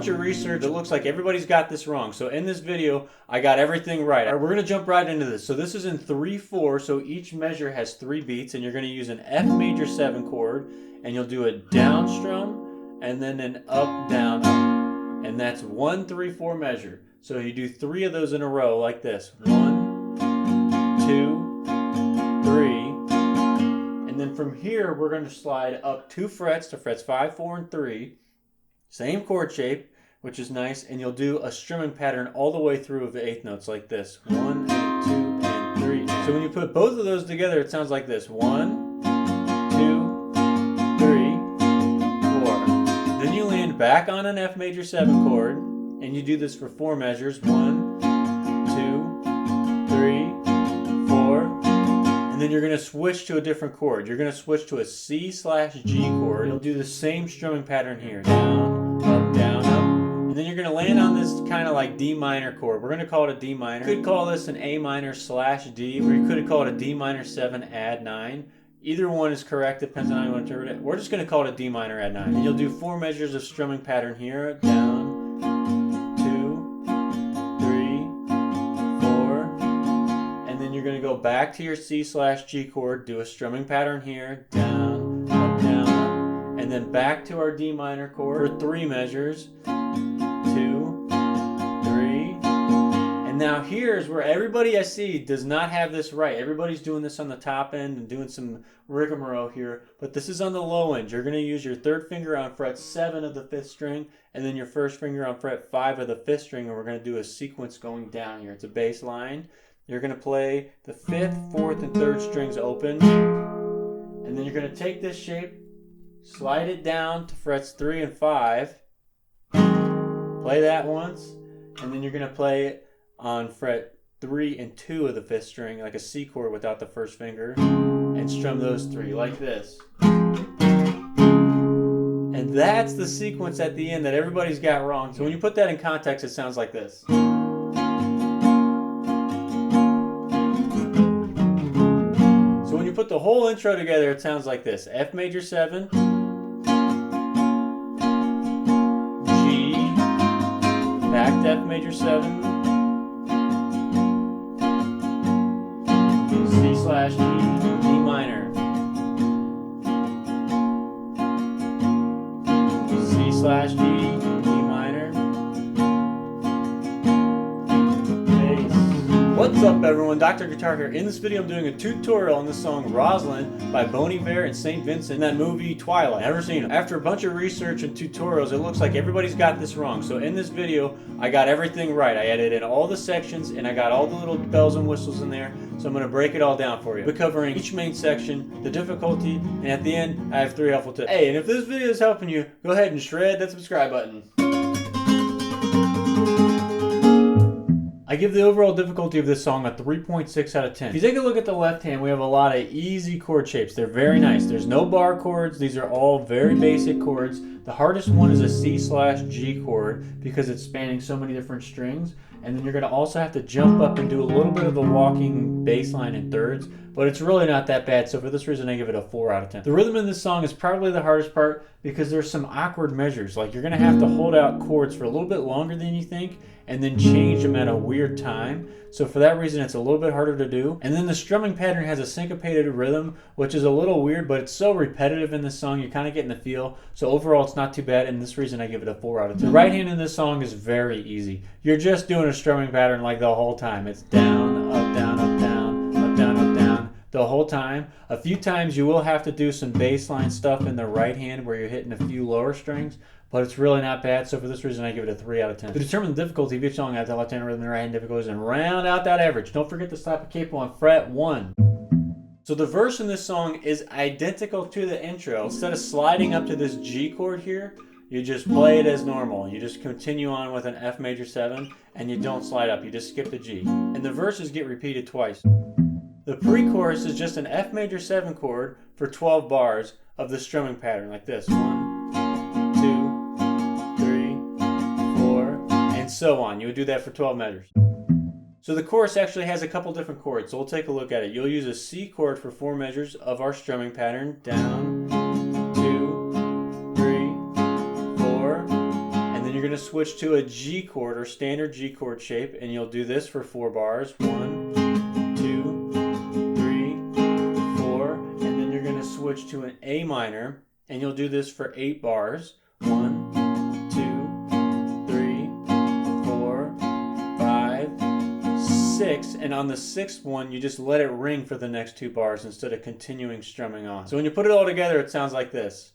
bunch of research, it looks like everybody's got this wrong. So in this video, I got everything right. All right, we're gonna jump right into this. So this is in 3/4, so each measure has 3 beats, and you're gonna use an F major 7 chord, and you'll do a down strum, and then an up, down, up. And that's 1, 3, 4 measure. So you do 3 of those in a row like this. 1, 2, 3. And then from here, we're gonna slide up 2 frets to frets 5, 4, and 3. Same chord shape, which is nice, and you'll do a strumming pattern all the way through of the 8th notes like this. 1, and 2, and 3. So when you put both of those together, it sounds like this. 1, 2, 3, 4. Then you land back on an F major 7 chord, and you do this for 4 measures. 1, 2, 3, 4. And then you're going to switch to a different chord. You're going to switch to a C/G chord. You'll do the same strumming pattern here. Down, up, down, up. And then you're going to land on this kind of like D minor chord. We're going to call it a D minor. You could call this an A minor/D, or you could call it a D minor 7 add 9. Either one is correct, depends on how you want to interpret it. We're just going to call it a D minor add 9. And you'll do 4 measures of strumming pattern here. Down, 2, 3, 4. And then you're going to go back to your C/G chord, do a strumming pattern here. Down, up, down, up. And then back to our D minor chord for 3 measures. 2, 3. And now here's where everybody I see does not have this right. Everybody's doing this on the top end and doing some rigmarole here, but this is on the low end. You're going to use your 3rd finger on fret 7 of the 5th string, and then your 1st finger on fret 5 of the 5th string, and we're going to do a sequence going down here. It's a bass line. You're going to play the 5th, 4th, and 3rd strings open, and then you're going to take this shape, slide it down to frets 3 and 5, play that once, and then you're going to play it on fret 3 and 2 of the 5th string, like a C chord without the 1st finger, and strum those 3 like this. And that's the sequence at the end that everybody's got wrong. So when you put that in context, it sounds like this. So when you put the whole intro together, it sounds like this. F major 7, G, back to F major 7, C/G, D minor, C/G, D minor, bass. What's up everyone, Dr. Guitar here. In this video I'm doing a tutorial on the song Roslyn by Bon Iver and St. Vincent in that movie Twilight. Never seen it. After a bunch of research and tutorials, it looks like everybody's got this wrong. So in this video, I got everything right. I added in all the sections and I got all the little bells and whistles in there. So I'm going to break it all down for you. We're covering each main section, the difficulty, and at the end, I have 3 helpful tips. Hey, and if this video is helping you, go ahead and shred that subscribe button. I give the overall difficulty of this song a 3.6 out of 10. If you take a look at the left hand, we have a lot of easy chord shapes. They're very nice. There's no bar chords. These are all very basic chords. The hardest one is a C/G chord because it's spanning so many different strings. And then you're going to also have to jump up and do a little bit of the walking bass line in thirds, but it's really not that bad. So for this reason, I give it a 4 out of 10. The rhythm in this song is probably the hardest part because there's some awkward measures. Like you're going to have to hold out chords for a little bit longer than you think and then change them at a weird time. So for that reason, it's a little bit harder to do. And then the strumming pattern has a syncopated rhythm, which is a little weird, but it's so repetitive in this song, you're kind of getting the feel. So overall, it's not too bad, and this reason I give it a 4 out of 10. The right hand in this song is very easy. You're just doing a strumming pattern like the whole time. It's down, up, down, up, down, up, down, up, down, the whole time. A few times you will have to do some bass line stuff in the right hand where you're hitting a few lower strings, but it's really not bad. So for this reason, I give it a 3 out of 10. To determine the difficulty of each song, I have the left hand rhythm and right hand difficulties and round out that average. Don't forget to slap a capo on fret 1. So the verse in this song is identical to the intro. Instead of sliding up to this G chord here, you just play it as normal. You just continue on with an F major 7 and you don't slide up. You just skip the G. And the verses get repeated twice. The pre-chorus is just an F major 7 chord for 12 bars of the strumming pattern like this. 1, 2, 3, 4, and so on. You would do that for 12 measures. So the chorus actually has a couple different chords, so we'll take a look at it. You'll use a C chord for 4 measures of our strumming pattern. Down, 2, 3, 4, and then you're going going to switch to a G chord or standard G chord shape, and you'll do this for 4 bars. 1, 2, 3, 4, and then you're going to switch to an A minor, and you'll do this for 8 bars. 1, 2, 3, 4, 5, 6, and on the 6th one, you just let it ring for the next 2 bars instead of continuing strumming on. So when you put it all together, it sounds like this.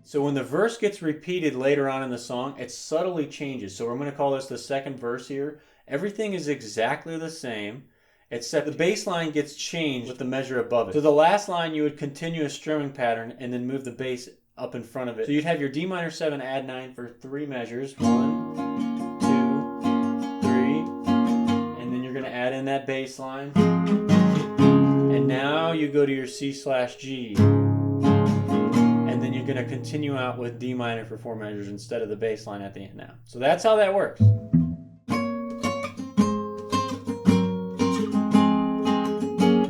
So when the verse gets repeated later on in the song, it subtly changes. So we're going to call this the second verse here. Everything is exactly the same, except the bass line gets changed with the measure above it. So the last line, you would continue a strumming pattern and then move the bass up in front of it. So you'd have your D minor 7 add 9 for 3 measures. 1, 2, 3, and then you're going to add in that bass line. And now you go to your C/G. And then you're going to continue out with D minor for 4 measures instead of the bass line at the end now. So that's how that works.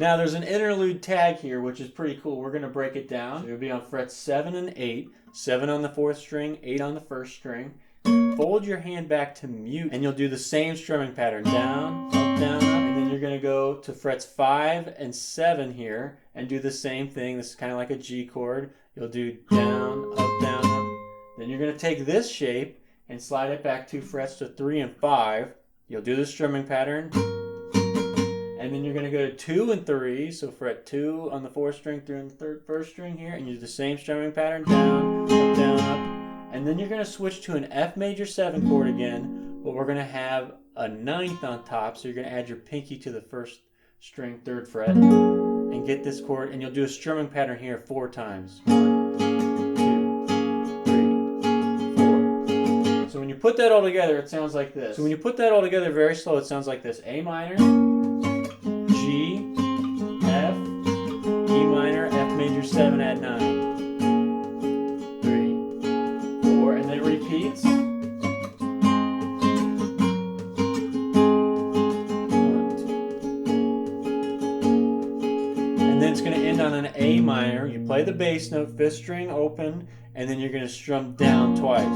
Now there's an interlude tag here, which is pretty cool. We're going to break it down. So you'll be on frets 7 and 8, 7 on the 4th string, 8 on the 1st string. Fold your hand back to mute, and you'll do the same strumming pattern. Down, up, down, up. And then you're going to go to frets 5 and 7 here and do the same thing. This is kind of like a G chord. You'll do down, up, down, up. Then you're going to take this shape and slide it back 2 frets to 3 and 5. You'll do the strumming pattern. And then you're going to go to 2 and 3. So fret 2 on the 4th string, 3 on the 1st string here. And you do the same strumming pattern. Down, up, down, up. And then you're going to switch to an F major 7 chord again. But we're going to have a 9th on top. So you're going to add your pinky to the 1st string, 3rd fret. And get this chord, and you'll do a strumming pattern here 4 times. 1, 2, 3, 4. So when you put that all together, it sounds like this. So when you put that all together very slow, it sounds like this. A minor, G, F, E minor, F major 7 add 9. 3, 4, and then it repeats. It's going to end on an A minor. You play the bass note, 5th string open, and then you're going to strum down twice.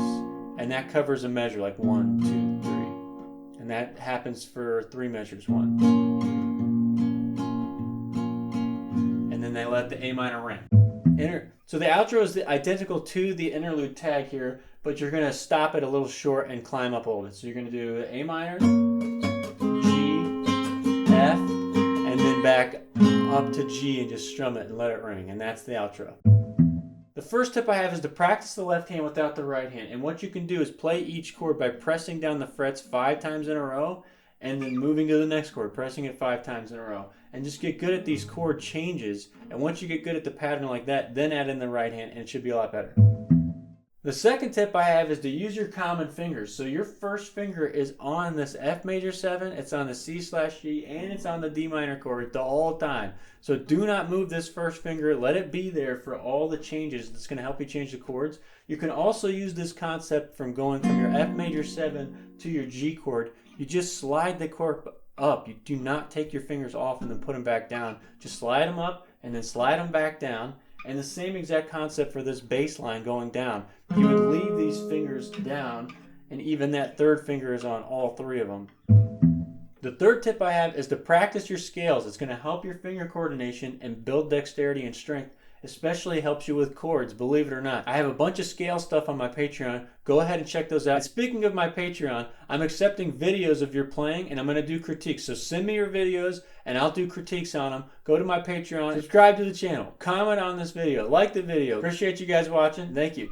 And that covers a measure, like 1, 2, 3. And that happens for 3 measures. 1. And then they let the A minor ring. So the outro is identical to the interlude tag here, but you're going to stop it a little short and climb up a little bit. So you're going to do A minor, G, F, and then back up to G and just strum it and let it ring, and that's the outro. The first tip I have is to practice the left hand without the right hand, and what you can do is play each chord by pressing down the frets 5 times in a row and then moving to the next chord, pressing it 5 times in a row, and just get good at these chord changes. And once you get good at the pattern like that, then add in the right hand and it should be a lot better. The second tip I have is to use your common fingers. So your first finger is on this F major 7, it's on the C/G, and it's on the D minor chord the whole time. So do not move this first finger. Let it be there for all the changes. That's going to help you change the chords. You can also use this concept from going from your F major 7 to your G chord. You just slide the chord up. You do not take your fingers off and then put them back down. Just slide them up and then slide them back down. And the same exact concept for this bass line going down. You would leave these fingers down, and even that 3rd finger is on all 3 of them. The third tip I have is to practice your scales. It's going to help your finger coordination and build dexterity and strength. Especially helps you with chords, believe it or not. I have a bunch of scale stuff on my Patreon. Go ahead and check those out. And speaking of my Patreon, I'm accepting videos of your playing, and I'm going to do critiques. So send me your videos, and I'll do critiques on them. Go to my Patreon, subscribe to the channel, comment on this video, like the video. Appreciate you guys watching. Thank you.